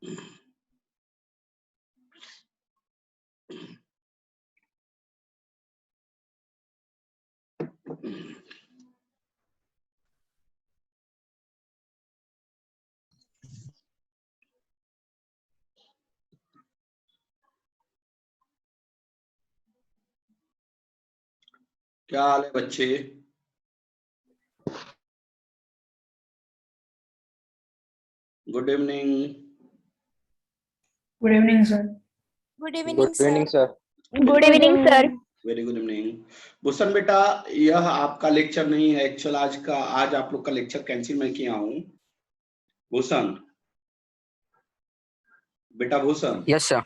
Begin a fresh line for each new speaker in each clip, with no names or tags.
क्या हाल है बच्चे? Good evening.
Good evening sir.
Good evening sir.
Good evening sir.
Very good evening. Bhushan बेटा, यह आपका लेक्चर नहीं है एक्चुअल। आज आप लोग का लेक्चर कैंसिल मैं किया हूँ। भूषण बेटा, भूषण।
Yes sir.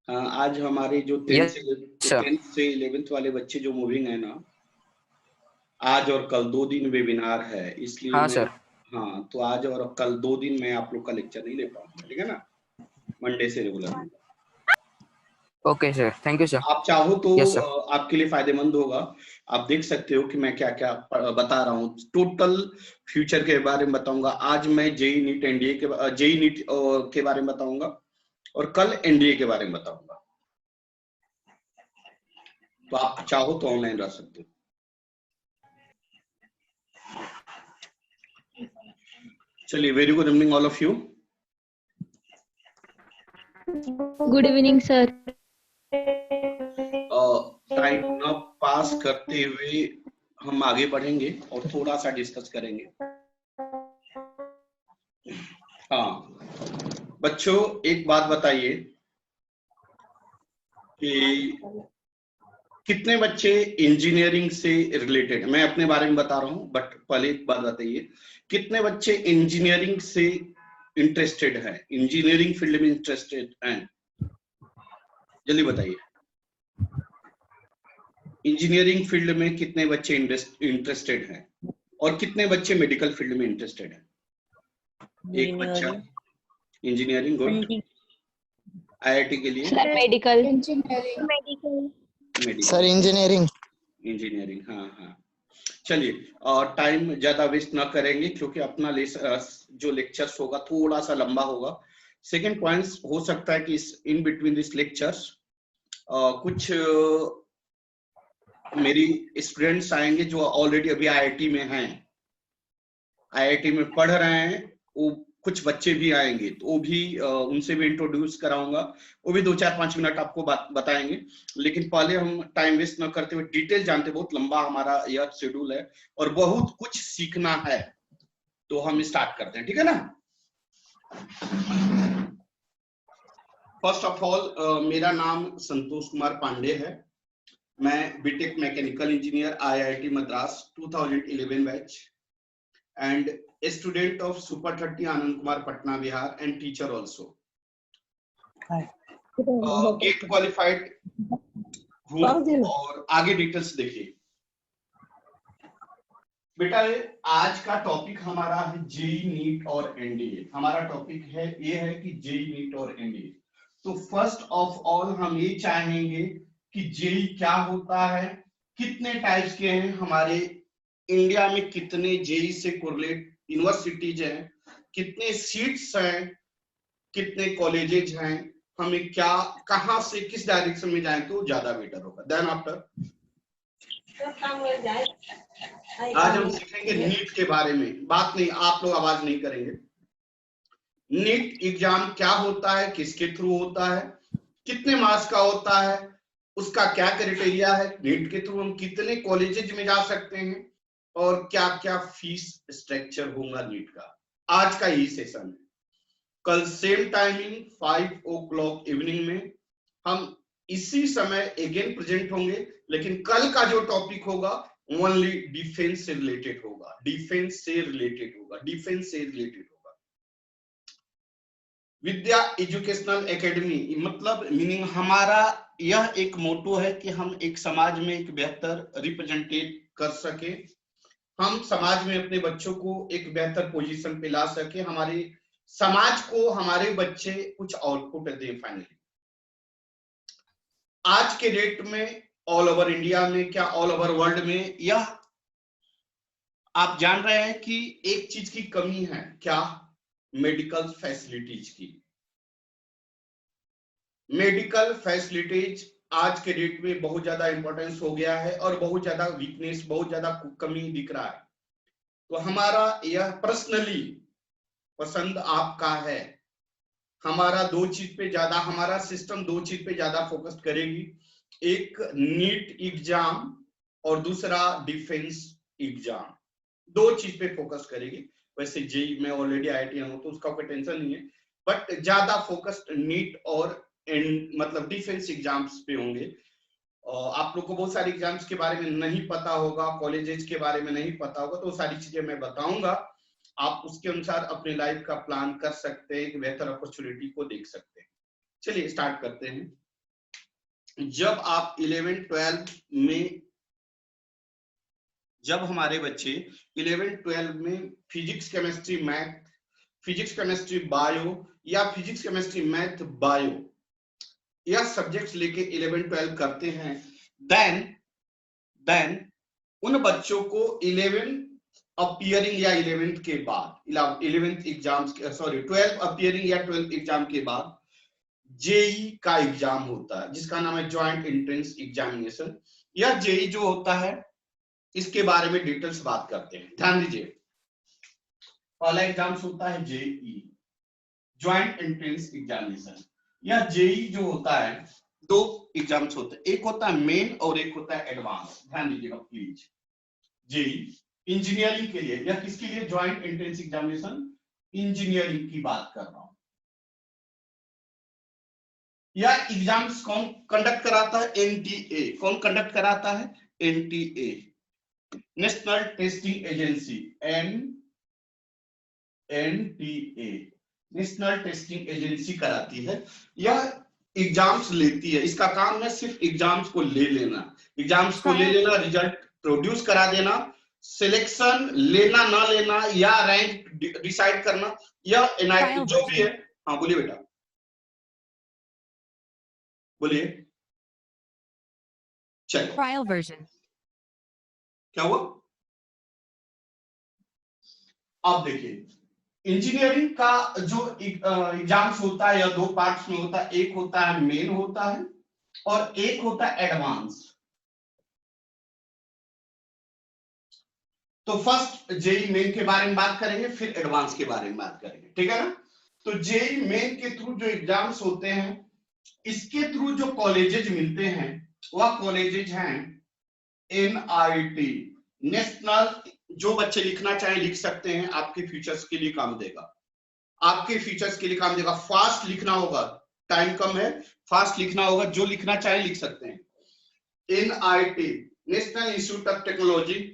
हाँ, आज हमारे जो
Yes, sir.
10th से 11th वाले बच्चे जो मूविंग है ना, आज और कल 2 दिन वेबिनार है, इसलिए
हाँ
मैं
सर।
हाँ, तो आज और कल 2 दिन मैं आप लोग का लेक्चर नहीं ले पाऊंगा, ठीक है ना। मंडे से regular.
Okay sir, thank you sir.
आप चाहो तो
Yes, sir.
आपके लिए फायदेमंद होगा। आप देख सकते हो कि मैं क्या क्या बता रहा हूँ। टोटल फ्यूचर के बारे में बताऊंगा। आज मैं जेई नीट एनडीए के बारे में बताऊंगा और कल एनडीए के बारे में बताऊंगा। तो आप चाहो तो ऑनलाइन रह सकते हो। चलिए, very good evening all of you.
Good evening sir.
Time न पास करते हुए हम आगे बढ़ेंगे और थोड़ा सा डिस्कस करेंगे। हाँ बच्चों, एक बात बताइए कि कितने बच्चे इंजीनियरिंग से रिलेटेड, मैं अपने बारे में बता रहा हूँ बट पहले एक बात बताइए, कितने बच्चे इंजीनियरिंग से इंटरेस्टेड हैं, इंजीनियरिंग फील्ड में इंटरेस्टेड हैं? जल्दी बताइए। इंजीनियरिंग फील्ड में कितने बच्चे इंटरेस्टेड हैं और कितने बच्चे मेडिकल फील्ड में इंटरेस्टेड हैं? एक बच्चा इंजीनियरिंग। गुड। आईआईटी के लिए
मेडिकल।
Sir engineering.
इंजीनियरिंग, हाँ हाँ। चलिए, और टाइम ज्यादा वेस्ट ना करेंगे क्योंकि अपना जो लेक्चर्स होगा थोड़ा सा लंबा होगा। सेकेंड पॉइंट्स हो सकता है कि इन बिटवीन दिस लेक्चर्स कुछ मेरी स्टूडेंट्स आएंगे जो ऑलरेडी अभी आईआईटी में हैं, आईआईटी में पढ़ रहे हैं। वो कुछ बच्चे भी आएंगे तो वो भी उनसे भी इंट्रोड्यूस कराऊंगा। वो भी 2-4-5 मिनट आपको बताएंगे। लेकिन पहले हम टाइम वेस्ट न करते हुए डिटेल जानते, बहुत लंबा हमारा यह शेड्यूल है और बहुत कुछ सीखना है, तो हम स्टार्ट करते हैं, ठीक है ना। फर्स्ट ऑफ ऑल, मेरा नाम संतोष कुमार पांडे है। मैं BTech mechanical engineer IIT Madras 2011 batch and a student of Super 30 Anand Kumar Patna Bihar and teacher also. GATE qualified हूँ और आगे डिटेल्स देखिए। बेटा, आज का टॉपिक हमारा है जेई नीट और एनडीए। हमारा टॉपिक है ये है कि जेई नीट और एनडीए। तो फर्स्ट ऑफ ऑल हम ये चाहेंगे कि जेई क्या होता है, कितने टाइप्स के हैं, हमारे इंडिया में कितने जेई से कोरिलेट यूनिवर्सिटीज हैं, कितने सीट्स हैं, कितने कॉलेजेज हैं, हमें क्या कहां से किस डायरेक्शन में जाएं तो ज्यादा बेटर होगा। देन आफ्टर आज हम सीखेंगे नीट के बारे में। बात नहीं, आप लोग आवाज नहीं करेंगे। नीट एग्जाम क्या होता है, किसके थ्रू होता है, कितने मार्क्स का होता है, उसका क्या क्राइटेरिया है, नीट के थ्रू हम कितने कॉलेजेज में जा सकते हैं और क्या क्या फीस स्ट्रक्चर होगा नीट का। आज का यही सेशन है। कल सेम टाइमिंग 5 o'clock इवनिंग में हम इसी समय अगेन प्रेजेंट होंगे, लेकिन कल का जो टॉपिक होगा ओनली डिफेंस से रिलेटेड होगा, डिफेंस से रिलेटेड होगा, डिफेंस से रिलेटेड होगा। विद्या एजुकेशनल एकेडमी मतलब मीनिंग हमारा यह एक मोटो है कि हम एक समाज में एक बेहतर रिप्रेजेंटेट कर सके, हम समाज में अपने बच्चों को एक बेहतर पोजीशन पे ला सके, हमारे समाज को हमारे बच्चे कुछ आउटपुट दें फाइनली। आज के डेट में ऑल ओवर इंडिया में, क्या ऑल ओवर वर्ल्ड में, यह आप जान रहे हैं कि एक चीज की कमी है, क्या? मेडिकल फैसिलिटीज की। मेडिकल फैसिलिटीज आज के डेट में बहुत ज्यादा इंपॉर्टेंस हो गया है और बहुत ज्यादा वीकनेस, बहुत ज्यादा कमी दिख रहा है। तो हमारा यह पर्सनली पसंद आपका है। हमारा दो चीज पे ज्यादा, हमारा सिस्टम दो चीज पे ज्यादा फोकस करेगी, एक नीट एग्जाम और दूसरा डिफेंस एग्जाम, दो चीज पे फोकस करेगी। वैसे जेई में ऑलरेडी आईआईटी हूं तो उसका कोई टेंशन नहीं है, बट ज्यादा फोकस्ड नीट और मतलब डिफेंस एग्जाम्स पे होंगे। आप लोग को बहुत सारे एग्जाम्स के बारे में नहीं पता होगा, कॉलेजेस के बारे में नहीं पता होगा, तो सारी चीजें मैं बताऊंगा, आप उसके अनुसार अपने लाइफ का प्लान कर सकते हैं, एक बेहतर अपॉर्चुनिटी को देख सकते हैं। चलिए स्टार्ट करते हैं। जब आप 11-12 में, जब हमारे बच्चे 11-12 में physics chemistry math, physics chemistry bio या फिजिक्स केमिस्ट्री मैथ बायो या सब्जेक्ट्स लेके 11-12 करते हैं, देन उन बच्चों को 11 अपीयरिंग या 11th के बाद, 11th एग्जाम्स, सॉरी 12 अपीयरिंग या 12th एग्जाम के बाद जेई का एग्जाम होता है जिसका नाम है ज्वाइंट एंट्रेंस एग्जामिनेशन। यह जेई जो होता है इसके बारे में डिटेल्स बात करते हैं, ध्यान दीजिए। पहला एग्जाम्स होता है जेई, ज्वाइंट एंट्रेंस एग्जामिनेशन। यह जेई जो होता है दो एग्जाम्स होते हैं, एक होता है मेन और एक होता है एडवांस, ध्यान दीजिएगा प्लीज। जेई इंजीनियरिंग के लिए, या किसके लिए? ज्वाइंट एंट्रेंस एग्जामिनेशन, इंजीनियरिंग की बात कर रहा हूं। यह एग्जाम्स कौन कंडक्ट कराता है? एनटीए। कौन कंडक्ट कराता है? NTA, national testing agency, NTA, national testing agency कराती है। यह एग्जाम्स लेती है, इसका काम है सिर्फ एग्जाम्स को ले लेना, एग्जाम्स को ले लेना, रिजल्ट प्रोड्यूस करा देना, सिलेक्शन लेना ना लेना या रैंक डिसाइड करना, या एनआईटी जो भी है। हाँ बोलिए बेटा, बोलिए। चलो
ट्रायल वर्जन।
क्या हुआ? अब देखिए, इंजीनियरिंग का जो एग्जाम्स होता है या दो पार्ट्स में होता है, एक होता है मेन होता है और एक होता है एडवांस। तो फर्स्ट जेई मेन के बारे में बात करेंगे, फिर एडवांस के बारे में बात करेंगे, ठीक है ना। तो जेई मेन के थ्रू जो एग्जाम्स होते हैं, इसके थ्रू जो कॉलेजेज मिलते हैं वह कॉलेजेज हैं एनआईटी, नेशनल। जो बच्चे लिखना चाहे लिख सकते हैं, आपके फ्यूचर्स के लिए काम देगा, आपके फ्यूचर्स के लिए काम देगा। फास्ट लिखना होगा, टाइम कम है, फास्ट लिखना होगा, जो लिखना चाहे लिख सकते हैं। NIT, national institute of technology,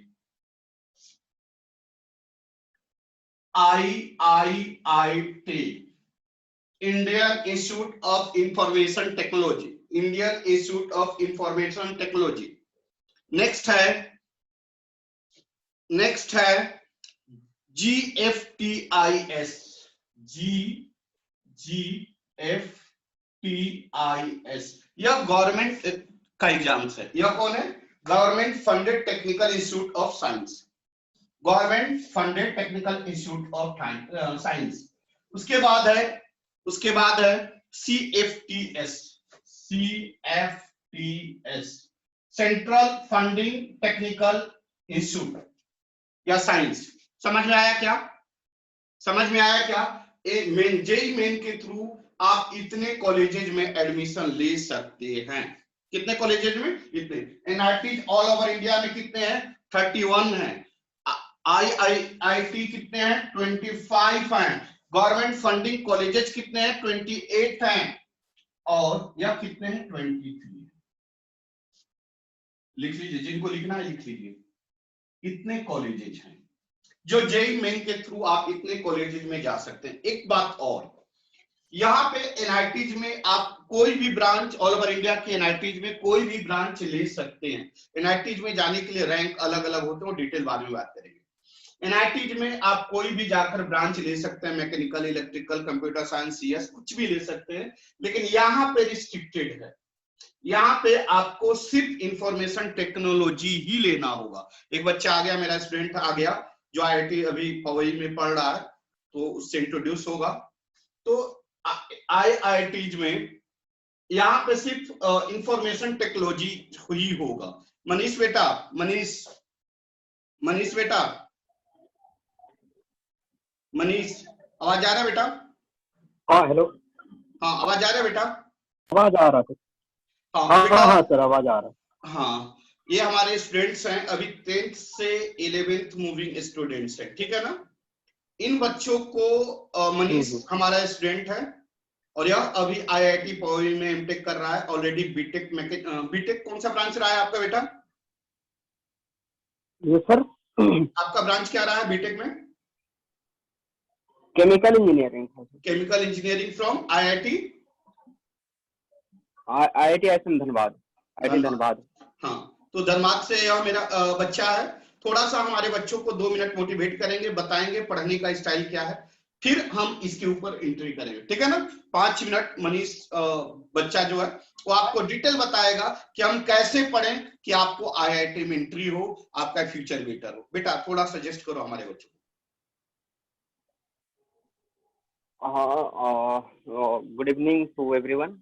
IIT, Indian institute of information technology, Indian institute of information technology. Next है GFTIS, GFTIS, यह गवर्नमेंट का एग्जाम्स है। यह कौन है? Government funded technical institute of science, government funded technical institute of science. उसके बाद है CFTS, central funding technical institute या साइंस। समझ में आया क्या? समझ में आया क्या? मेन, जेई मेन के थ्रू आप इतने कॉलेजेज में एडमिशन ले सकते हैं। कितने कॉलेजेज में? इतने। एनआईटी ऑल ओवर इंडिया में कितने हैं? 31 हैं। आईआईटी कितने हैं? 25 हैं। गवर्नमेंट फंडिंग कॉलेजेस कितने हैं? 28 हैं। और यह कितने हैं? 23। लिख लीजिए, जिनको लिखना है लिख लीजिए, इतने कॉलेजेज हैं जो जेई मेन के थ्रू आप इतने कॉलेजेज में जा सकते हैं। एक बात और, यहाँ पे एनआईटीज में आप कोई भी ब्रांच, ऑल ओवर इंडिया के एनआईटीज में कोई भी ब्रांच ले सकते हैं। एनआईटीज में जाने के लिए रैंक अलग अलग होते हैं, डिटेल बाद में बात करेंगे। एनआईटीज में आप कोई भी जाकर ब्रांच ले सकते हैं, mechanical, electrical, computer science, CS, कुछ भी ले सकते हैं, लेकिन यहाँ पे रिस्ट्रिक्टेड है। यहाँ पे आपको सिर्फ इंफॉर्मेशन टेक्नोलॉजी ही लेना होगा। एक बच्चा आ गया, मेरा स्टूडेंट आ गया जो आईआईटी अभी पवई में पढ़ रहा है, तो उससे इंट्रोड्यूस होगा। तो आईआईटीज में यहाँ पे सिर्फ इंफॉर्मेशन टेक्नोलॉजी ही होगा। मनीष बेटा, मनीष बेटा, मनीष आवाज आ रहा है बेटा?
हाँ हेलो।
हाँ आवाज आ रहा है बेटा?
आवाज आ रहा था।
हाँ बेटा।
हाँ सर आवाज आ रहा।
हाँ, ये हमारे स्टूडेंट्स हैं, अभी 10th से 11th मूविंग स्टूडेंट्स हैं, ठीक है ना। इन बच्चों को मनीष हमारा स्टूडेंट है और यह अभी IIT पौड़ी में एमटेक कर रहा है ऑलरेडी। बीटेक कौन सा ब्रांच रहा है आपका बेटा?
ये सर
आपका ब्रांच क्या रहा है बीटेक में?
Chemical engineering.
Chemical engineering from IIT
IIT Dhanbad. Dhanbad.
हाँ, तो धनबाद से यह मेरा बच्चा है। थोड़ा सा हमारे बच्चों को 2 मिनट मोटिवेट करेंगे, बताएंगे पढ़ने का स्टाइल क्या है, फिर हम इसके ऊपर एंट्री करेंगे, ठीक है ना। 5 मिनट मनीष बच्चा जो है वो आपको डिटेल बताएगा कि हम कैसे पढ़ें कि आपको IIT में एंट्री हो, आपका फ्यूचर बेटर हो। बेटा थोड़ा सजेस्ट करो हमारे बच्चों
को। Good evening to everyone.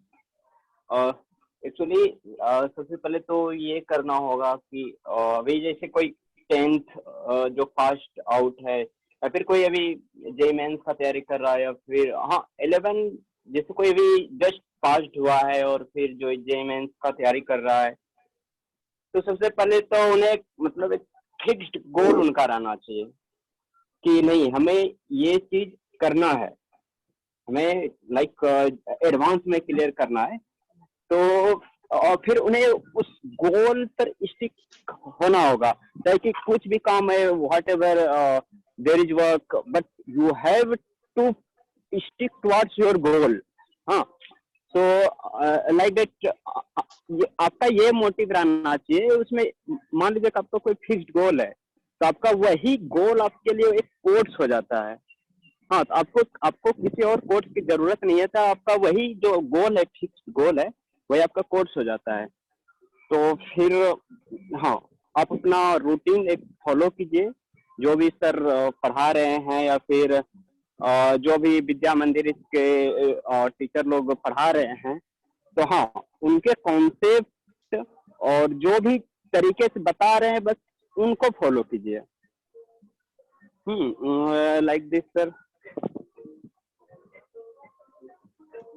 Actually सबसे पहले तो ये करना होगा कि अभी जैसे कोई 10th जो फास्ट आउट है या फिर कोई अभी JEE मेंस का तैयारी कर रहा है या फिर 11 जैसे कोई अभी जस्ट पास्ड हुआ है और फिर जो JEE मेंस का तैयारी कर रहा है, तो सबसे पहले तो उन्हें मतलब एक फिक्स्ड गोल उनका रहना चाहिए कि नहीं हमें ये चीज करना है, हमें लाइक एडवांस में क्लियर करना है। तो और फिर उन्हें उस गोल पर स्टिक होना होगा, ताकि कुछ भी काम है whatever there is work but you have to stick towards your goal. हाँ, सो लाइक दैट आपका ये मोटिव रहना चाहिए। उसमें मान लीजिए आपका कोई फिक्स्ड गोल है तो आपका वही गोल आपके लिए एक कोर्स हो जाता है। हाँ, तो आपको किसी और कोर्स की जरूरत नहीं है, तो आपका वही जो गोल है, फिक्स्ड गोल है, वही आपका कोर्स हो जाता है। तो फिर हाँ, आप अपना रूटीन एक फॉलो कीजिए, जो भी सर पढ़ा रहे हैं या फिर जो भी विद्या मंदिर के टीचर लोग पढ़ा रहे हैं, तो हाँ उनके कॉन्सेप्ट और जो भी तरीके से बता रहे हैं बस उनको फॉलो कीजिए। Like this sir.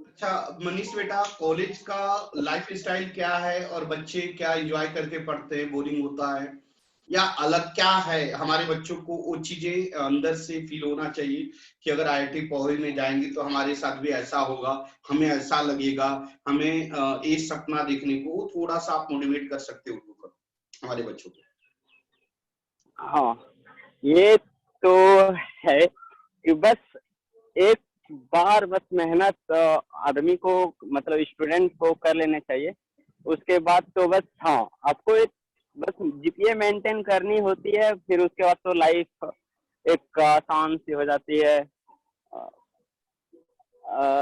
अच्छा मनीष बेटा, कॉलेज का लाइफ स्टाइल क्या है और बच्चे क्या एंजॉय करके पढ़ते हैं, बोरिंग होता है या अलग क्या है? हमारे बच्चों को वो चीजें अंदर से फील होना चाहिए कि अगर IIT पौड़ी में जाएंगे तो हमारे साथ भी ऐसा होगा, हमें ऐसा लगेगा, हमें ये सपना देखने को। थोड़ा सा आप मोटिवेट कर सकते हो हमारे बच्चों को?
हाँ, ये तो है कि बस एक बार बस मेहनत आदमी को मतलब स्टूडेंट को कर लेने चाहिए। उसके बाद तो बस हाँ आपको एक बस GPA मेंटेन करनी होती है, फिर उसके बाद तो लाइफ एक आसान सी हो जाती है।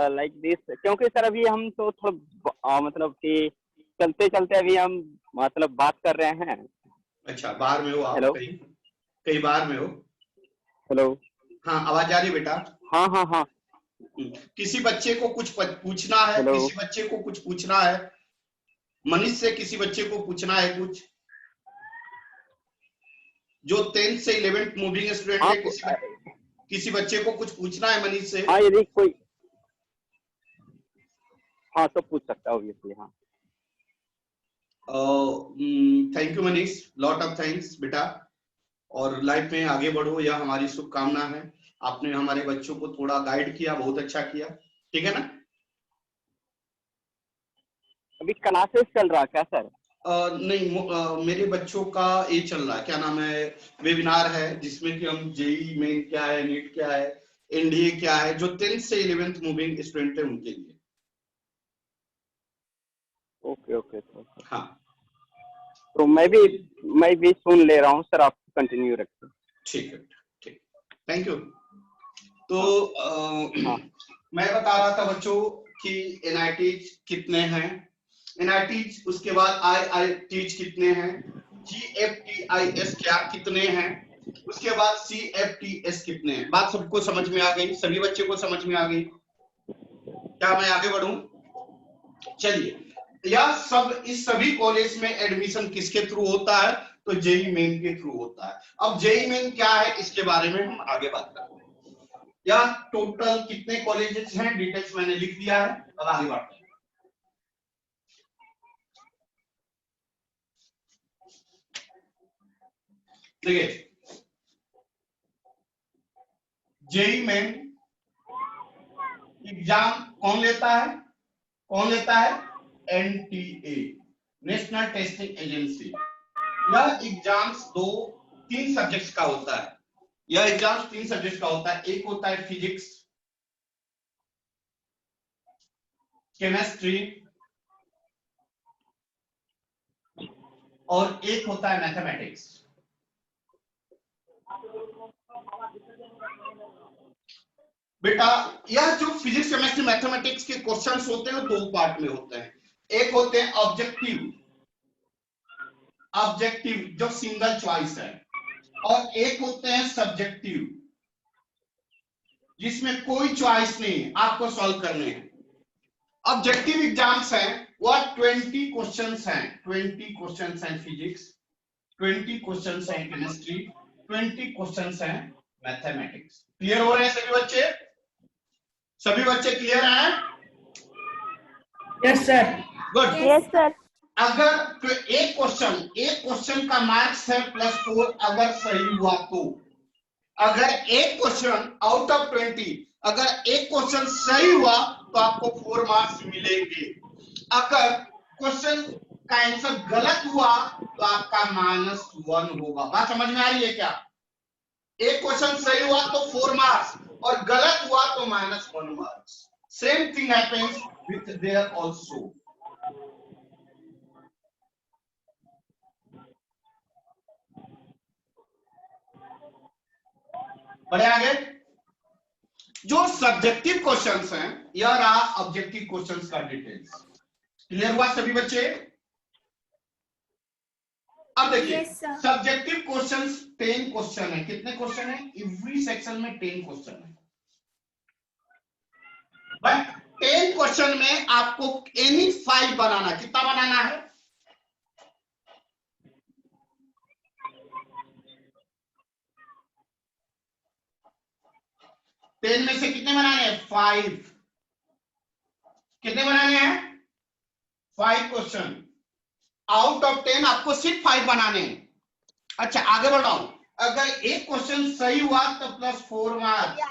लाइक दिस, क्योंकि सर अभी हम तो थोड़ा मतलब कि चलते चलते अभी हम मतलब बात कर रहे हैं।
अच्छा, बाहर में हो आप?
हेलो,
कहीं बाहर में हो?
हेलो,
हाँ आवाज आ रही बेटा?
हाँ हाँ हाँ।
किसी बच्चे को कुछ पूछना है?
हेलो,
किसी बच्चे को कुछ पूछना है? मनीष से किसी बच्चे को पूछना है कुछ? जो 10th से 11th मूविंग स्टूडेंट है, किसी बच्चे को कुछ पूछना है मनीष से?
हाँ यदि कोई हाँ तो पूछ सकता है ऑब्वियसली। हाँ,
thank you Manish, lot of thanks बेटा, और लाइफ में आगे बढ़ो, यह हमारी शुभकामना है। आपने हमारे बच्चों को थोड़ा गाइड किया, बहुत अच्छा किया, ठीक है ना।
अभी क्लासेस चल रहा क्या सर?
नहीं, मेरे बच्चों का ये चल रहा है, क्या नाम है, वेबिनार है, जिसमें कि हम JEE मेन क्या है, नीट क्या है, NDA क्या है, जो 10th से 11th मूविंग स्टूडेंट है उनके लिए।
Okay okay sir.
हाँ,
तो मैं भी सुन ले रहा हूँ सर, आप कंटिन्यू रखिए।
ठीक है, ठीक, थैंक यू। तो मैं बता रहा था बच्चों कि NITs कितने हैं, NITs, उसके बाद IITs कितने हैं, GFTIS क्या कितने हैं, उसके बाद CFTS कितने हैं। बात सबको समझ में आ गई? सभी बच्चे को समझ में आ गई? क्या मैं आगे बढ़ूं? चलिए, यह सब इस सभी कॉलेज में एडमिशन किसके थ्रू होता है? तो जेई मेन के थ्रू होता है। अब जेई मेन क्या है इसके बारे में हम आगे बात करते हैं। यह टोटल कितने कॉलेजेस हैं डिटेल्स मैंने लिख दिया है, अब आगे बढ़ते हैं। देखिए, जेई मेन एग्जाम कौन लेता है? कौन लेता है? NTA, national testing agency. यह एग्जाम्स 3 सब्जेक्ट्स का होता है। यह एग्जाम्स 3 सब्जेक्ट्स का होता है। एक होता है फिजिक्स, केमिस्ट्री और एक होता है मैथमेटिक्स। बेटा, यह जो फिजिक्स केमिस्ट्री मैथमेटिक्स के क्वेश्चंस होते हैं 2 पार्ट में होते हैं। एक होते हैं ऑब्जेक्टिव, जो सिंगल चॉइस है, और एक होते हैं सब्जेक्टिव जिसमें कोई चॉइस नहीं, आपको सॉल्व करने हैं। ऑब्जेक्टिव एग्जाम्स हैं वह 20 क्वेश्चंस हैं। 20 क्वेश्चंस हैं फिजिक्स, 20 क्वेश्चंस हैं केमिस्ट्री, 20 क्वेश्चंस हैं मैथमेटिक्स। क्लियर हो रहे हैं सभी बच्चे? सभी बच्चे क्लियर हैं?
Yes sir.
Good.
Yes, sir.
अगर तो एक क्वेश्चन का मार्क्स है +4 अगर सही हुआ तो। अगर एक क्वेश्चन आउट ऑफ 20 अगर एक क्वेश्चन सही हुआ तो आपको 4 मार्क्स मिलेंगे। अगर क्वेश्चन का आंसर गलत हुआ तो आपका -1 होगा। बात समझ में आ रही है क्या? एक क्वेश्चन सही हुआ तो 4 मार्क्स और गलत हुआ तो -1 marks. Same thing happens with their also. बढ़े आगे। जो सब्जेक्टिव क्वेश्चंस हैं, यह रहा ऑब्जेक्टिव क्वेश्चंस का डिटेल्स। क्लियर हुआ सभी बच्चे? अब देखिए, सब्जेक्टिव क्वेश्चंस 10 क्वेश्चन है। कितने क्वेश्चन है? एवरी सेक्शन में 10 क्वेश्चन है। बट 10 क्वेश्चन में आपको एनी 5 बनाना। कितना बनाना है? टेन में से कितने बनाने हैं? 5। कितने बनाने हैं? 5 क्वेश्चन। आउट ऑफ 10 आपको सिर्फ 5 बनाने हैं। अच्छा, आगे बढ़ाओ। अगर एक क्वेश्चन सही हुआ तो +4 मार्क्स।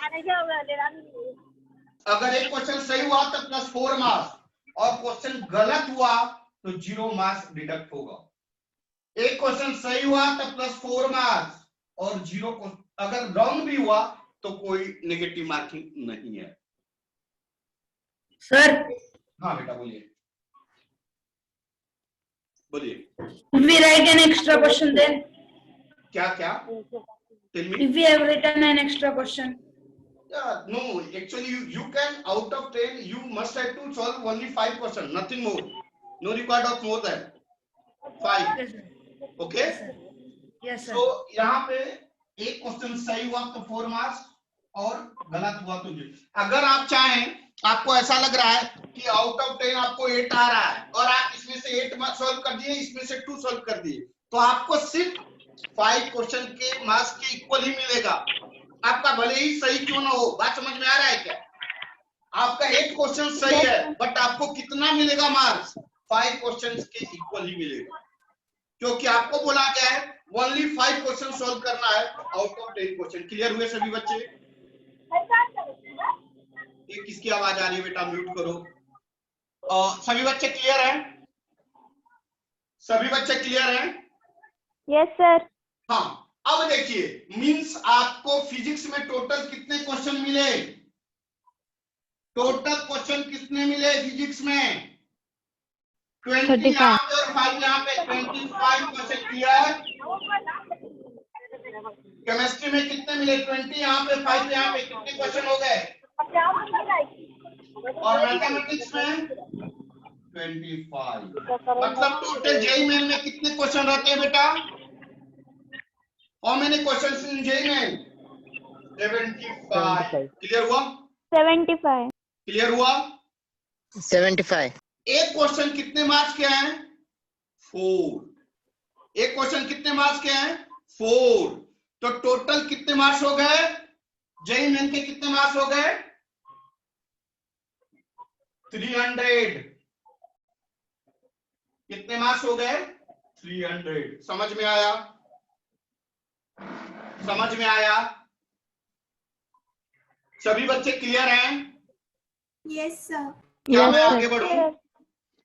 अगर एक क्वेश्चन सही हुआ तो +4 मार्क्स और क्वेश्चन गलत हुआ तो 0 मार्क्स डिडक्ट होगा। एक क्वेश्चन सही हुआ तो +4 मार्क्स और 0 अगर रॉन्ग भी हुआ तो कोई नेगेटिव मार्किंग नहीं है।
सर,
हाँ बेटा बोलिए, बोलिए।
if we write an extra question then?
क्या? Tell me.
If we have written an extra question?
Yeah, no, actually you can out of 10 you must have to solve only 5 questions, nothing more. No required of more than 5.
Yes sir.
Okay?
Yes sir.
So यहाँ पे एक question सही हुआ तो 4 marks और गलत हुआ तो 0। अगर आप चाहें, आपको ऐसा लग रहा है कि आउट ऑफ 10 आपको 8 आ रहा है और आप इसमें से 8 सॉल्व कर दिए, इसमें से 2 सॉल्व कर दिए, तो आपको सिर्फ 5 क्वेश्चन के मार्क्स के इक्वल ही मिलेगा। आपका भले ही सही क्यों ना हो। बात समझ में आ रहा है क्या? आपका एक क्वेश्चन सही है बट आपको कितना मिलेगा मार्क्स? 5 क्वेश्चन के इक्वल ही मिलेगा, क्योंकि आपको बोला गया है ओनली 5 क्वेश्चन सॉल्व करना है आउट ऑफ 10 क्वेश्चन। क्लियर हुए सभी बच्चे? ये किसकी आवाज आ रही है बेटा? म्यूट करो। सभी बच्चे क्लियर हैं? सभी बच्चे क्लियर हैं?
Yes, sir.
हाँ, अब देखिए, मींस आपको फिजिक्स में टोटल कितने क्वेश्चन मिले? टोटल क्वेश्चन कितने मिले फिजिक्स में? 20 यहाँ पे और 5 यहाँ पे, 25 क्वेश्चन क्लियर। केमिस्ट्री में कितने मिले? 20 यहाँ पे, 5 यहाँ पे, कितने क्वेश्चन हो गए? और मैथमेटिक्स में 25। मतलब टोटल जेईई मेन में कितने क्वेश्चन रहते हैं बेटा? How many questions in JEE Main? 75. Clear हुआ?
75.
क्लियर हुआ?
75.
एक क्वेश्चन कितने मार्क्स के हैं? 4। एक क्वेश्चन कितने मार्क्स के हैं? 4। तो टोटल कितने मार्क्स हो गए? जेईई मेन के कितने मार्क्स हो गए? 300। कितने मार्क्स हो गए? 300। समझ में आया? समझ में आया? सभी बच्चे क्लियर हैं?
Yes, sir.
क्या
Yes,
मैं
sir.
आगे बढ़ूं?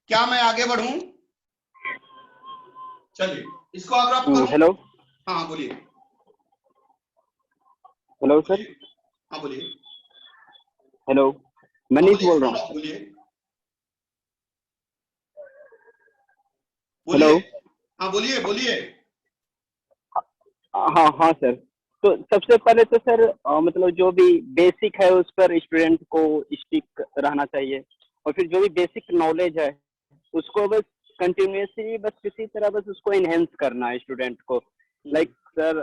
क्या मैं आगे बढ़ूं? चलिए इसको अब आप करो।
हेलो
हाँ बोलिए।
Hello sir.
हाँ बोलिए।
हेलो मनीष बोल रहा हूँ।
बोलिए
हेलो।
बोलिए। हाँ बोलिए बोलिए।
हाँ हाँ सर। तो सबसे पहले तो सर मतलब जो भी बेसिक है उस पर स्टूडेंट को स्टिक रहना चाहिए, और फिर जो भी बेसिक नॉलेज है उसको बस कंटिन्यूसली बस किसी तरह बस उसको इनहेंस करना है स्टूडेंट को। लाइक सर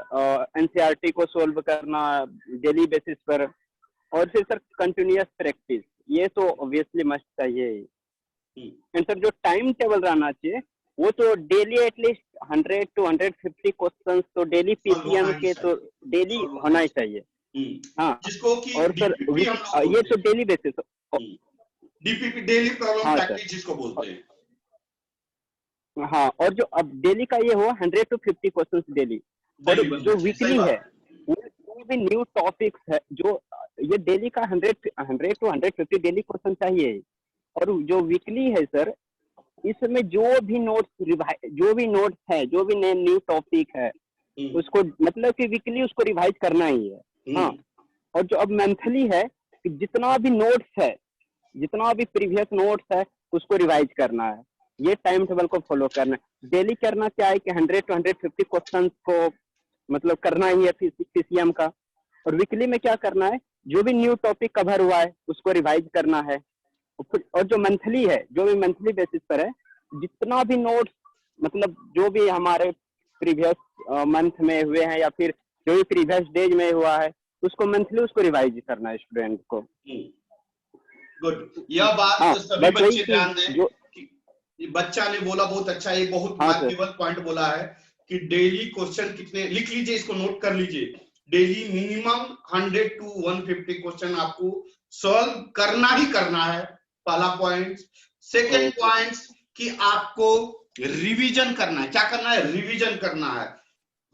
एनसीईआरटी को सोल्व करना डेली बेसिस पर, और फिर सर कंटिन्यूअस प्रैक्टिस, ये तो ऑब्वियसली मस्ट चाहिए ही। एंड सर जो टाइम टेबल रहना चाहिए वो तो डेली एटलीस्ट 100 to 150 क्वेश्चंस तो डेली पीसीएम के तो डेली होना ही चाहिए। हाँ
जिसको कि
और सर
DPP हम लोग
ये तो daily basis.
DPP daily problem
हाँ
प्रैक्टिस जिसको बोलते हैं।
हाँ, और जो अब डेली का ये हुआ 100 to 50 क्वेश्चंस डेली, और
Daily बनना
जो
चाहिए, सही
वीकली
बात।
है वो भी न्यू टॉपिक्स है, जो ये डेली का 100 to 150 डेली क्वेश्चन चाहिए। और जो वीकली है सर, इसमें जो भी नोट्स है, जो भी न्यू टॉपिक है उसको मतलब कि वीकली उसको रिवाइज करना ही है। हाँ, और जो अब मंथली है कि जितना भी नोट्स है, जितना भी प्रीवियस नोट्स है उसको रिवाइज करना है। ये टाइम टेबल को फॉलो करना है। डेली करना क्या है कि 100 to 150 क्वेश्चन को मतलब करना ही है पीसीएम का। और वीकली में क्या करना है, जो भी न्यू टॉपिक कवर हुआ है उसको रिवाइज करना है। और जो मंथली है, जो भी मंथली बेसिस पर है, जितना भी नोट्स मतलब जो भी हमारे प्रीवियस मंथ में हुए हैं या फिर जो भी प्रीवियस डेज में हुआ है उसको मंथली उसको रिवाइज करना है स्टूडेंट को।
गुड। यह बात
हाँ,
सभी
बस वही
बच्चे ध्यान दें
जो
कि बच्चा ने बोला बहुत अच्छा, ये बहुत
हाँ सर।
वैल्यूएबल पॉइंट बोला है कि डेली क्वेश्चन कितने लिख लीजिए, इसको नोट कर लीजिए। डेली मिनिमम 100 to 150 क्वेश्चन आपको सॉल्व करना ही करना है, पहला पॉइंट। सेकेंड पॉइंट कि आपको रिवीजन करना है। क्या करना है? रिवीजन करना है।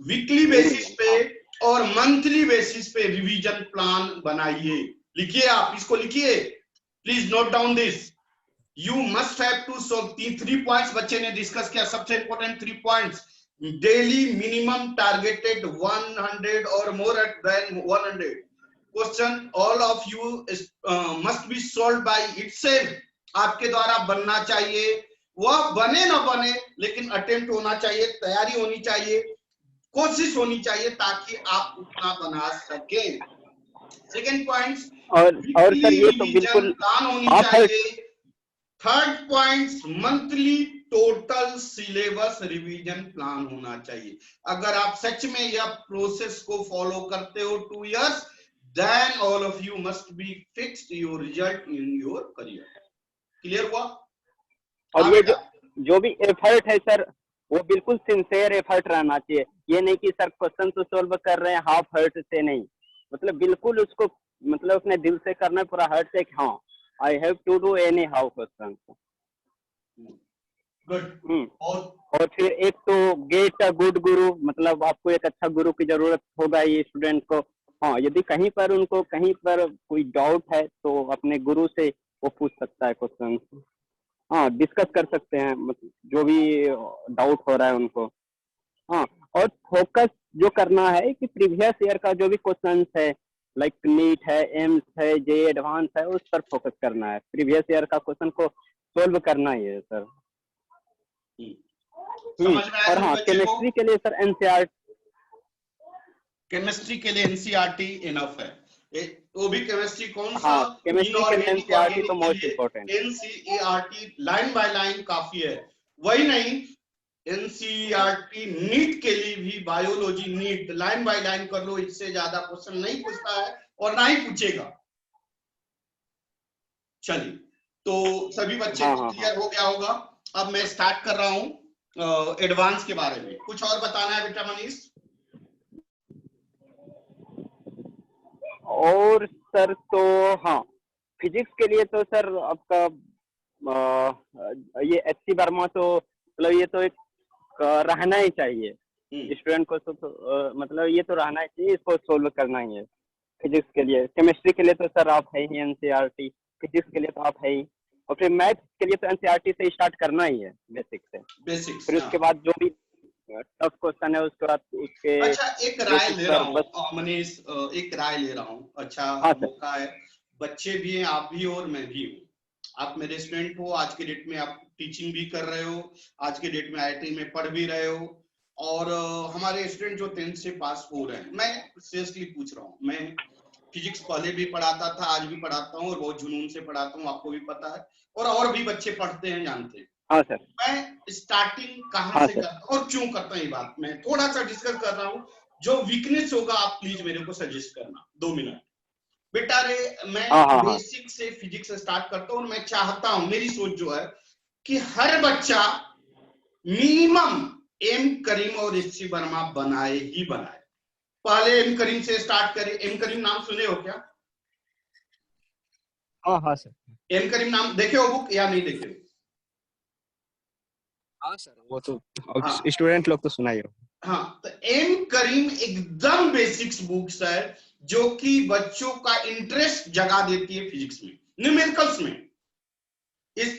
वीकली बेसिस पे और मंथली बेसिस पे रिवीजन प्लान बनाइए। लिखिए, आप इसको लिखिए, please note down this. You must have to solve 3 points बच्चे ने डिस्कस किया, सबसे important 3 points. Daily minimum targeted 100 और more than 100 question all of you must be solve by itself. आपके द्वारा बनना चाहिए, वह बने ना बने लेकिन अटेम्प्ट होना चाहिए, तैयारी होनी चाहिए, कोशिश होनी चाहिए ताकि आप उतना बना सके। सेकेंड पॉइंट,
और सर ये तो बिल्कुल
प्लान होनी
आप
चाहिए। Third point, monthly total syllabus revision plan होना चाहिए। अगर आप सच में यह प्रोसेस को फॉलो करते हो 2 years, then all of you must be fixed your result in your career. Clear हुआ?
और ये जो भी एफर्ट है सर, वो बिल्कुल सिंसियर एफर्ट रहना चाहिए। ये नहीं कि सर क्वेश्चन तो सॉल्व कर रहे हैं हाफ हर्ट से, नहीं, मतलब बिल्कुल उसको मतलब अपने दिल से करना, पूरा हर्ट से, हाँ I have to do anyhow question.
Good.
और फिर एक तो गेट अ गुड गुरु, मतलब आपको एक अच्छा गुरु की जरूरत होगा ये स्टूडेंट को। हाँ, यदि कहीं पर उनको कहीं पर कोई डाउट है तो अपने गुरु से वो पूछ सकता है क्वेश्चन। हाँ, डिस्कस कर सकते हैं मतलब जो भी डाउट हो रहा है उनको। हाँ, और फोकस जो करना है कि प्रीवियस ईयर का जो भी क्वेश्चन है, लाइक नीट है, एम्स है, जेईई एडवांस है, उस पर फोकस करना है। प्रीवियस ईयर का क्वेश्चन को सोल्व करना ही है सर। और हाँ, केमिस्ट्री के लिए सर एनसीईआरटी,
केमिस्ट्री के लिए एनसीईआरटी इनफ है। वो भी केमिस्ट्री कौन सा?
हाँ, केमिस्ट्री के लिए एनसीईआरटी तो most important.
NCERT line by line काफी है। वही नहीं, एनसीईआरटी नीट के लिए भी, biology NEET line by line कर लो, इससे ज्यादा क्वेश्चन नहीं पूछता है और ना ही पूछेगा। चलिए, तो सभी बच्चे
हाँ,
को
हाँ,
क्लियर हो गया होगा। अब मैं स्टार्ट कर रहा हूँ एडवांस के बारे में। कुछ और बताना है बेटा मनीष?
और सर तो हाँ, फिजिक्स के लिए तो सर आपका ये एचसी वर्मा तो मतलब ये तो एक रहना ही चाहिए स्टूडेंट को, तो मतलब ये तो रहना ही चाहिए, इसको सोल्व करना ही है फिजिक्स के लिए। केमिस्ट्री के लिए तो सर आप है ही एनसीईआरटी, फिजिक्स के लिए तो आप है ही, और फिर मैथ के लिए तो एनसीईआरटी से स्टार्ट करना ही है बेसिक से।
बेसिक्स।
फिर उसके बाद जो भी टफ क्वेश्चन है उसके बाद उसके
अच्छा, एक राय ले रहा
बस।
हूँ मनीष, एक राय ले रहा हूँ। अच्छा
हाँ सर।
मौका है, बच्चे भी हैं, आप भी और मैं भी हूँ। आप मेरे स्टूडेंट हो, आज के डेट में आप टीचिंग भी कर रहे हो, आज के डेट में आईआईटी में पढ़ भी रहे हो, और हमारे स्टूडेंट जो 10th से पास हो रहे हैं, मैं सीरियसली पूछ रहा हूँ। मैं फिजिक्स पहले भी पढ़ाता था, आज भी पढ़ाता हूँ, और बहुत जुनून से पढ़ाता हूँ, आपको भी पता है, और भी बच्चे पढ़ते हैं, जानते हैं।
हाँ सर।
मैं स्टार्टिंग कहाँ
हाँ
से
सर।
करता हूँ और क्यों करता हूँ, ये बात मैं थोड़ा सा डिस्कस कर रहा हूँ। जो वीकनेस होगा आप प्लीज मेरे को सजेस्ट करना, 2 मिनट। बेटा रे, मैं
हाँ, हाँ, हाँ।
बेसिक से फिजिक्स स्टार्ट करता हूँ, और मैं चाहता हूँ, मेरी सोच जो है कि हर बच्चा मिनिमम एम करीम और एचसी वर्मा बनाए ही बनाए। पहले एम करीम से स्टार्ट करें। एम करीम नाम सुने हो क्या?
हाँ हाँ सर।
एम करीम नाम देखे हो बुक या नहीं देखे हो?
हाँ सर, वो तो
हाँ
स्टूडेंट लोग तो सुना ही हो।
हाँ, तो एम करीम एकदम बेसिक्स बुक्स है, जो कि बच्चों का इंटरेस्ट जगा देती है फिजिक्स में, न्यूमेरिकल्स में।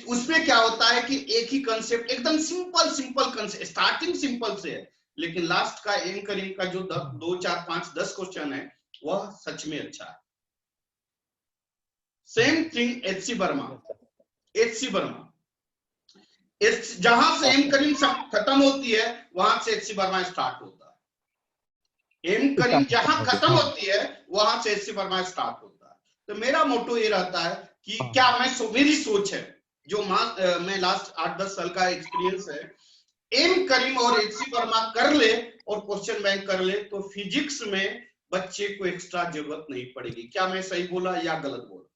उसमें क्या होता है कि एक ही कंसेप्ट, एकदम सिंपल कंसेप्ट, स्टार्टिंग सिंपल से है, लेकिन लास्ट का एम करीम का जो 2 4 5 10 क्वेश्चन है, वह सच में अच्छा है। Same thing HC Verma. जहां से एम करीम खत्म होती है, वहां से एचसी वर्मा स्टार्ट होता है। एम करीम जहां खत्म होती है, वहां से एचसी वर्मा स्टार्ट होता है। तो मेरा मोटो ये रहता है कि क्या मेरी सोच है, जो मैं लास्ट 8-10 साल का एक्सपीरियंस है, एम करीम और एचसी वर्मा कर ले और क्वेश्चन बैंक कर ले, तो फिजिक्स में बच्चे को एक्स्ट्रा जरूरत नहीं पड़ेगी। क्या मैं सही बोला या गलत बोला?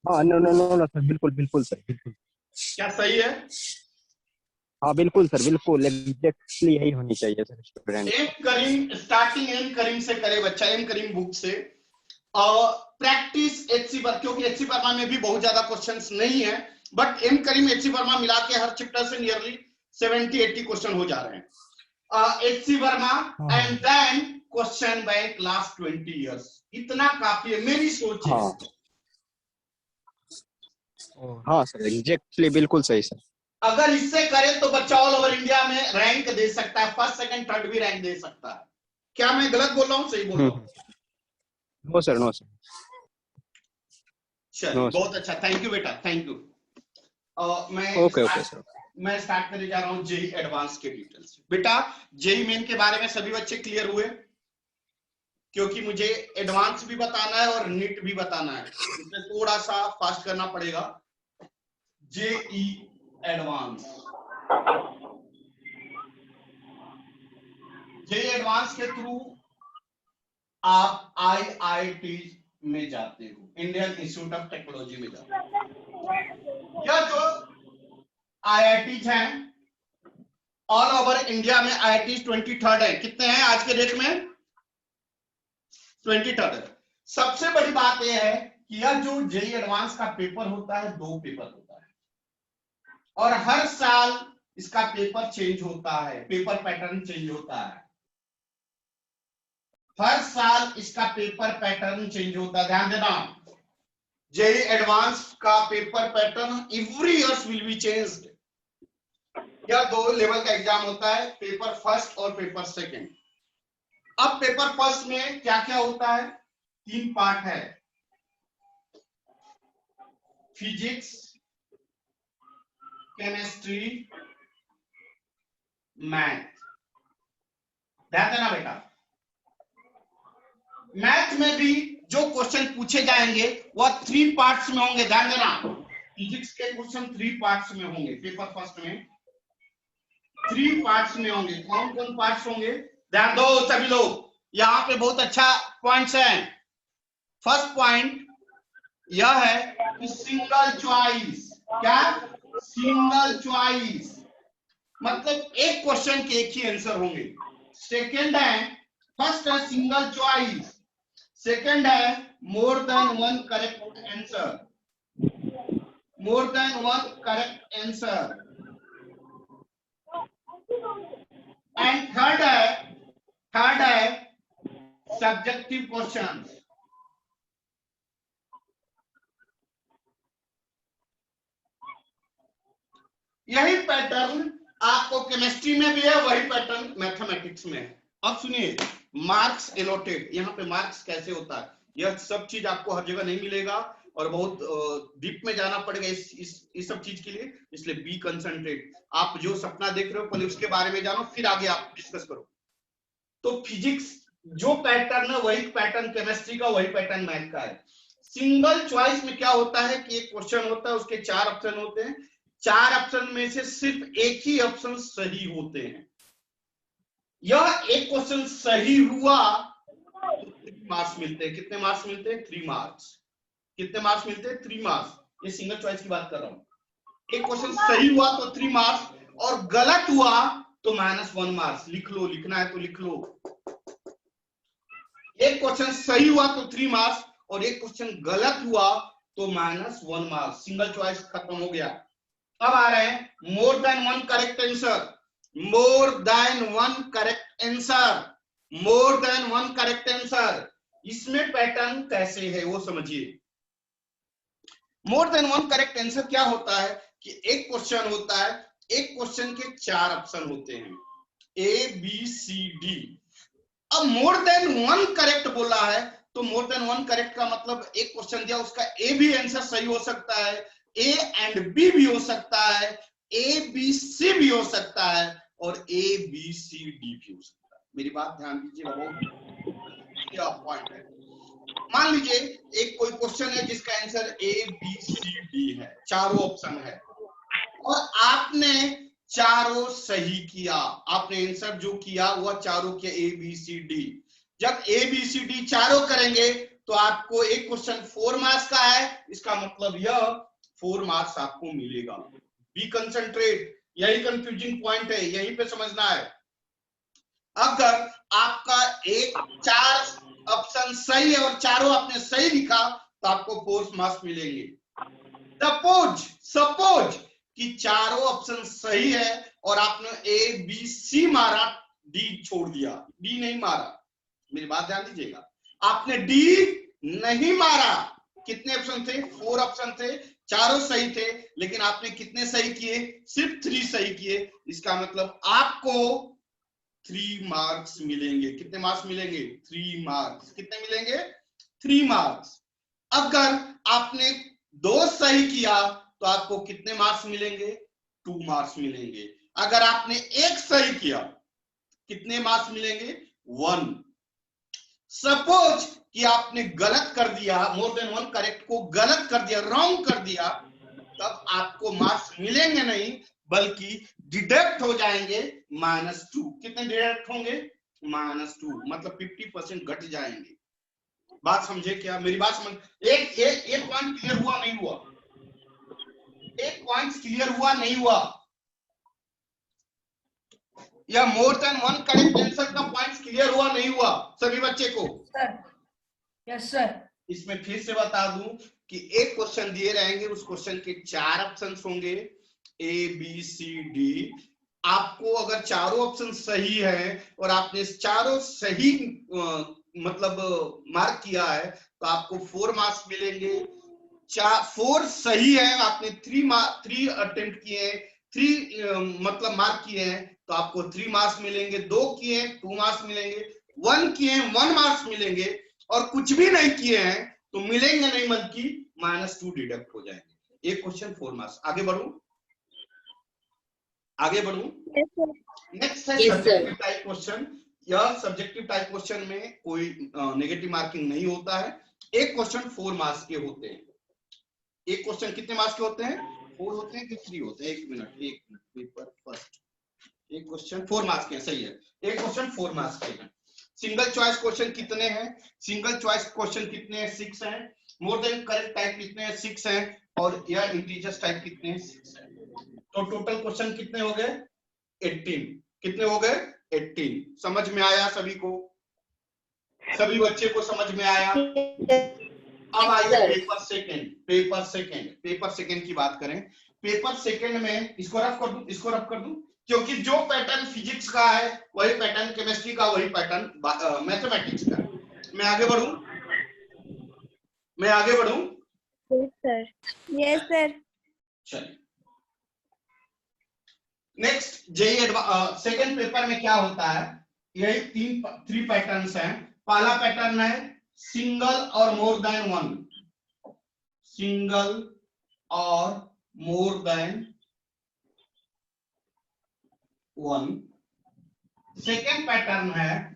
हाँ, नो सर, बिल्कुल सर, बिल्कुल।
क्या सही है?
हाँ बिल्कुल सर, बिल्कुल एग्जैक्टली यही होनी चाहिए सर स्टूडेंट।
एम करीम, स्टार्टिंग एम करीम से करे बच्चा, एम करीम बुक से, और प्रैक्टिस एचसी वर्मा, क्योंकि एचसी वर्मा में भी बहुत ज्यादा क्वेश्चंस नहीं है, but M Karim HC Verma मिला के हर चैप्टर से नियरली 70-80 क्वेश्चन हो जा रहे हैं। HC Verma and then question bank last 20 years, इतना काफी है, मेरी सोच है।
हाँ सर, एग्जैक्टली बिल्कुल सही सर।
अगर इससे करे तो बच्चा ऑल ओवर इंडिया में रैंक दे सकता है, फर्स्ट सेकंड थर्ड भी रैंक दे सकता है। क्या मैं गलत बोल रहा हूँ, सही बोल रहा हूँ?
No sir.
चलिए, बहुत अच्छा, थैंक यू बेटा, थैंक यू। मैं स्टार्ट करने जा रहा हूँ जेई एडवांस के डिटेल्स। बेटा जेई मेन के बारे में सभी बच्चे क्लियर हुए? क्योंकि मुझे एडवांस भी बताना है और नीट भी बताना है, इसमें थोड़ा सा फास्ट करना पड़ेगा। जेई एडवांस, जेई एडवांस के थ्रू आप आईआईटी में जाते हो, इंडियन इंस्टीट्यूट ऑफ टेक्नोलॉजी में जाते हो। यह जो आईआईटीज हैं ऑल ओवर इंडिया में, आईआईटीज 23rd है। कितने हैं आज के डेट में? 23rd है। सबसे बड़ी बात यह है कि यह जो जेई एडवांस का पेपर होता है, 2 पेपर होता है, और हर साल इसका पेपर चेंज होता है, पेपर पैटर्न चेंज होता है, हर साल इसका पेपर पैटर्न चेंज होता है। ध्यान देना, जेई एडवांस का paper pattern every year will be changed. यह 2 लेवल का एग्जाम होता है, पेपर फर्स्ट और पेपर सेकंड। अब पेपर फर्स्ट में क्या क्या होता है? 3 पार्ट है, फिजिक्स, केमिस्ट्री, मैथ। ध्यान देना बेटा, मैथ में भी जो क्वेश्चन पूछे जाएंगे वह 3 पार्ट्स में होंगे। ध्यान देना, फिजिक्स के क्वेश्चन 3 पार्ट्स में होंगे, पेपर फर्स्ट में 3 पार्ट्स में होंगे। कौन कौन पार्ट्स होंगे? ध्यान दो सभी लोग, यहाँ पे बहुत अच्छा पॉइंट्स है। फर्स्ट पॉइंट यह है कि सिंगल चॉइस, क्या? सिंगल चॉइस, मतलब एक क्वेश्चन के एक ही आंसर होंगे। सेकंड है, फर्स्ट है सिंगल चॉइस, सेकंड है मोर than one correct answer, more than one correct answer, and third है सब्जेक्टिव क्वेश्चन। यही पैटर्न आपको केमिस्ट्री में भी है, वही पैटर्न मैथमेटिक्स में है। अब सुनिए, मार्क्स एलोटेड, यहाँ पे मार्क्स कैसे होता है, यह सब चीज आपको हर जगह नहीं मिलेगा और बहुत डीप में जाना पड़ेगा इस सब चीज के लिए, इसलिए बी कंसंट्रेट। आप जो सपना देख रहे हो पहले उसके बारे में जानो, फिर आगे आप डिस्कस करो। तो फिजिक्स जो पैटर्न है वही पैटर्न केमिस्ट्री का, वही पैटर्न मैथ का है। सिंगल चॉइस में क्या होता है कि एक क्वेश्चन होता है, उसके 4 ऑप्शन होते हैं, 4 ऑप्शन में से सिर्फ एक ही ऑप्शन सही होते हैं। यह एक क्वेश्चन सही हुआ तो 3 मार्क्स मिलते हैं। कितने मार्क्स मिलते हैं? 3 मार्क्स। कितने मार्क्स मिलते हैं? 3 मार्क्स। ये सिंगल चॉइस की बात कर रहा हूं। एक क्वेश्चन सही हुआ तो 3 मार्क्स, और गलत हुआ तो -1 मार्क्स। लिख लो, लिखना है तो लिख लो। एक क्वेश्चन सही हुआ तो 3 मार्क्स, और एक क्वेश्चन गलत हुआ तो -1 मार्क्स। सिंगल चॉइस खत्म हो गया। अब आ रहे हैं मोर देन वन करेक्ट आंसर। मोर देन वन करेक्ट आंसर, मोर देन वन करेक्ट आंसर। इसमें पैटर्न कैसे है वो समझिए। मोर देन वन करेक्ट आंसर क्या होता है कि एक क्वेश्चन होता है, एक क्वेश्चन के 4 ऑप्शन होते हैं, ए बी सी डी। अब मोर देन वन करेक्ट बोला है तो मोर देन वन करेक्ट का मतलब एक क्वेश्चन दिया, उसका ए भी आंसर सही हो सकता है, ए एंड बी भी हो सकता है, ए बी सी भी हो सकता है, और ए बी सी डी भी हो सकता है। मेरी बात ध्यान दीजिए, बहुत पॉइंट है। मान लीजिए एक कोई क्वेश्चन है जिसका answer A B C D है, चारों ऑप्शन है, और आपने चारों सही किया। आपने आंसर जो किया वह चारों के ए बी सी डी। जब ए बी सी डी चारों करेंगे तो आपको एक क्वेश्चन 4 मार्क्स का है, इसका मतलब यह 4 मार्क्स आपको मिलेगा। बी कंसंट्रेट, यही कंफ्यूजिंग पॉइंट है, यहीं पे समझना है। अगर आपका एक 4 ऑप्शन सही है और चारों आपने सही लिखा तो आपको 4 मार्क्स मिलेंगे। सपोज कि चारों ऑप्शन सही है और आपने ए बी सी मारा, डी छोड़ दिया, डी नहीं मारा। मेरी बात ध्यान दीजिएगा, आपने डी नहीं मारा। कितने ऑप्शन थे? 4 ऑप्शन थे, चारों सही थे, लेकिन आपने कितने सही किए? सिर्फ 3 सही किए। इसका मतलब आपको 3 मार्क्स मिलेंगे। कितने मार्क्स मिलेंगे? 3 मार्क्स। कितने मिलेंगे? 3 मार्क्स। अगर आपने 2 सही किया तो आपको कितने मार्क्स मिलेंगे? 2 मार्क्स मिलेंगे। अगर आपने 1 सही किया कितने मार्क्स मिलेंगे? 1। सपोज कि आपने गलत कर दिया, मोर देन वन करेक्ट को गलत कर दिया, रॉन्ग कर दिया, तब आपको मार्क्स मिलेंगे नहीं बल्कि डिडक्ट हो जाएंगे -2। कितने डिडक्ट होंगे? -2, मतलब 50% घट जाएंगे। बात समझे क्या? मेरी बात समझ, एक पॉइंट क्लियर हुआ नहीं हुआ? एक पॉइंट क्लियर हुआ नहीं हुआ? या मोर देन वन करेक्ट आंसर का पॉइंट क्लियर हुआ नहीं हुआ सभी बच्चे को?
Sir, yes sir.
इसमें फिर से बता दूं कि एक क्वेश्चन दिए रहेंगे, उस क्वेश्चन के 4 ऑप्शंस होंगे, ए बी सी डी। आपको अगर चारों ऑप्शन सही है और आपने चारों सही मतलब मार्क किया है तो आपको 4 मार्क्स मिलेंगे। 4 सही है, आपने 3 अटेम्प्ट किए, 3 मतलब मार्क किए हैं तो आपको 3 मार्क्स मिलेंगे। 2 किए 2 मार्क्स मिलेंगे, 1 किए 1 मार्क्स मिलेंगे, और कुछ भी नहीं किए हैं तो मिलेंगे नहीं बल्कि -2 डिडक्ट हो जाएंगे। एक क्वेश्चन 4 मार्क्स। आगे बढ़ूं? नेक्स्ट है सब्जेक्टिव टाइप क्वेश्चन। यह सब्जेक्टिव टाइप क्वेश्चन में कोई नेगेटिव मार्किंग नहीं होता है। एक क्वेश्चन 4 मार्क्स के होते हैं। एक क्वेश्चन कितने मार्क्स के होते हैं? 4 होते हैं कि 3 होते हैं? एक मिनट पेपर फर्स्ट। एक क्वेश्चन 4 मार्क्स के, सही है, एक क्वेश्चन 4 मार्क्स के हैं। सिंगल चॉइस क्वेश्चन कितने हैं? सिंगल चॉइस क्वेश्चन कितने हैं? 6 हैं। मोर देन करेक्ट टाइप कितने हैं? 6 हैं, और यह इंटीजर्स टाइप कितने हैं? 6 हैं। तो टोटल क्वेश्चन कितने हो गए? 18। कितने हो गए? 18। समझ में आया सभी को? सभी बच्चे को समझ में आया? अब आइए पेपर सेकंड। पेपर सेकंड की बात करें। पेपर सेकंड में इसको रफ कर दूं, इसको रफ कर दूं, क्योंकि जो पैटर्न फिजिक्स का है वही पैटर्न केमिस्ट्री का, वही पैटर्न मैथमेटिक्स का। मैं आगे बढ़ूं?
Yes, sir.
Yes, sir.
चलिए नेक्स्ट, जेई सेकंड पेपर में क्या होता है? यही 3 पैटर्न्स हैं। पहला पैटर्न है सिंगल और मोर देन वन। सिंगल और more than one. Second pattern है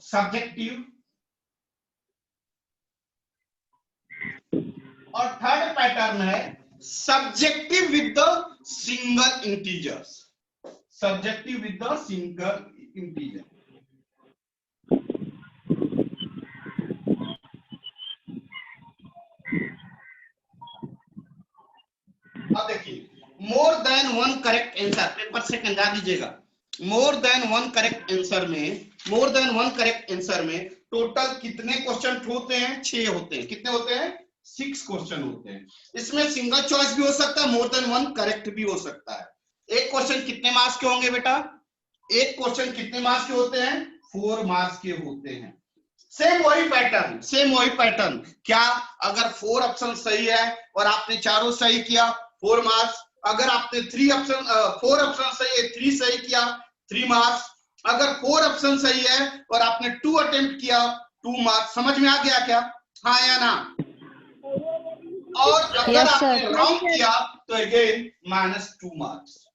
सब्जेक्टिव, और थर्ड पैटर्न है subjective with the single integers. Subjective with the single integer. अब देखिए, more than one correct answer, paper से ध्यान दीजिएगा। More than one correct answer में टोटल कितने क्वेश्चन होते हैं? 6 होते हैं। कितने होते हैं? 6 क्वेश्चन होते हैं। इसमें सिंगल चॉइस भी हो सकता है, मोर देन वन करेक्ट भी हो सकता है। एक क्वेश्चन कितने मार्क्स के होंगे बेटा? एक क्वेश्चन कितने मार्क्स के होते हैं? 4 मार्क्स के होते हैं। सेम वही पैटर्न। क्या अगर 4 ऑप्शन सही है और आपने चारों सही किया, 4 मार्क्स। अगर आपने 4 ऑप्शन सही है, 3 सही किया, 3 मार्क्स। अगर 4 ऑप्शन सही है और आपने 2 अटेम्प्ट किया, 2 मार्क्स। समझ में आ गया क्या? हाँ या ना? और अगर
Yes,
आपने
sir.
रॉन्ग किया तो अगेन -2 मार्क्स।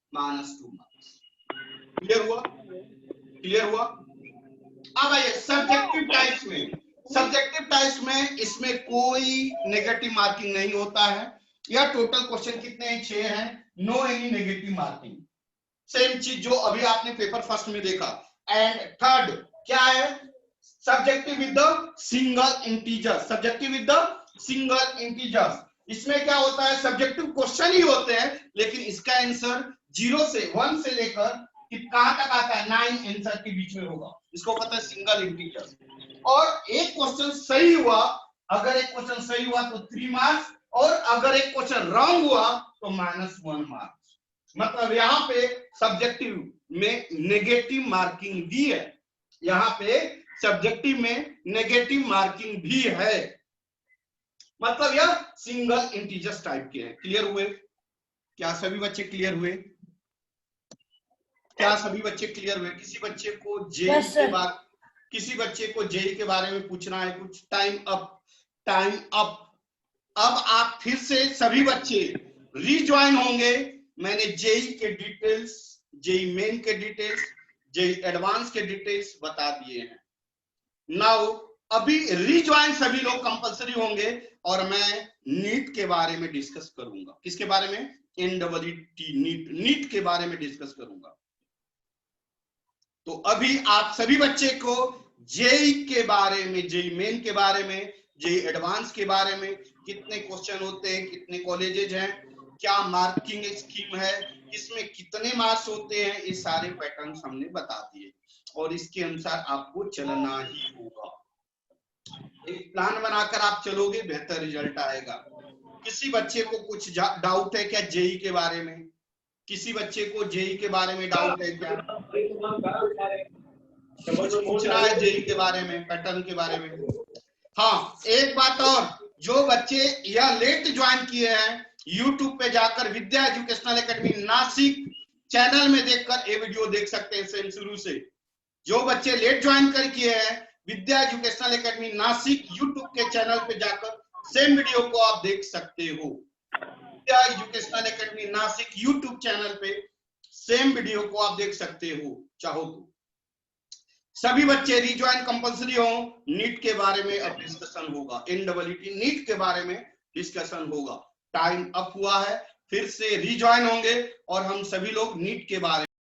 क्लियर हुआ? अब आइए सब्जेक्टिव टाइप्स में इसमें कोई नेगेटिव मार्किंग नहीं होता है। यह टोटल क्वेश्चन कितने हैं? 6 हैं। No any negative marking. Same चीज जो अभी आपने पेपर फर्स्ट में देखा। एंड थर्ड क्या है? Subjective with the single integers. इसमें क्या होता है? सब्जेक्टिव क्वेश्चन ही होते हैं, लेकिन इसका आंसर 0 से 1 से लेकर कहां तक आता है? 9 आंसर के बीच में होगा। इसको कहते हैं सिंगल इंटीजर। और एक क्वेश्चन सही हुआ, अगर एक क्वेश्चन सही हुआ तो 3 मार्क्स, और अगर एक क्वेश्चन रॉन्ग हुआ तो -1 मार्क्स। मतलब यहाँ पे सब्जेक्टिव में नेगेटिव मार्किंग भी है। यहाँ पे सब्जेक्टिव में नेगेटिव मार्किंग भी है। मतलब यह सिंगल इंटीजर्स टाइप के हैं। क्लियर हुए? क्या सभी बच्चे क्लियर हुए? किसी बच्चे को जेई के बारे में पूछना है कुछ? Time up. अब आप फिर से सभी बच्चे रीज्वाइन होंगे। मैंने जेई के डिटेल्स, जेई मेन के डिटेल्स, जेई एडवांस के डिटेल्स बता दिए हैं। नाउ अभी रीज्वाइन सभी लोग कंपलसरी होंगे, और मैं नीट के बारे में डिस्कस करूंगा। किसके बारे में? NEET, नीट के बारे में डिस्कस करूंगा। तो अभी आप सभी बच्चे को जेई के बारे में, जेई मेन के बारे में, जेई एडवांस के बारे में, कितने क्वेश्चन होते हैं, कितने कॉलेजेज हैं, क्या मार्किंग स्कीम है, इसमें कितने मार्क्स होते हैं, ये सारे पैटर्न हमने बता दिए, और इसके अनुसार आपको चलना ही होगा। एक प्लान बनाकर आप चलोगे, बेहतर रिजल्ट आएगा। किसी बच्चे को कुछ डाउट है क्या जेई के बारे में? किसी बच्चे को जेई के बारे में डाउट है क्या? कुछ पूछना है जेई के बारे में, पैटर्न के बारे में? हाँ, एक बात और, जो बच्चे यह लेट ज्वाइन किए हैं, यूट्यूब पे जाकर विद्या एजुकेशनल एकेडमी नासिक चैनल में देखकर ये वीडियो देख सकते हैं सेम शुरू से। जो बच्चे लेट ज्वाइन कर किए हैं, Vidya educational academy Nashik YouTube के चैनल पे जाकर सेम वीडियो को आप देख सकते हो। Vidya educational academy Nashik YouTube channel पे सेम वीडियो को आप देख सकते हो चाहो तो। सभी बच्चे रीज्वाइन कंपलसरी हो। नीट के बारे में अब डिस्कशन होगा, NEET नीट के बारे में डिस्कशन होगा। टाइम अप हुआ है, फिर से रीज्वाइन होंगे और हम सभी लोग नीट के बारे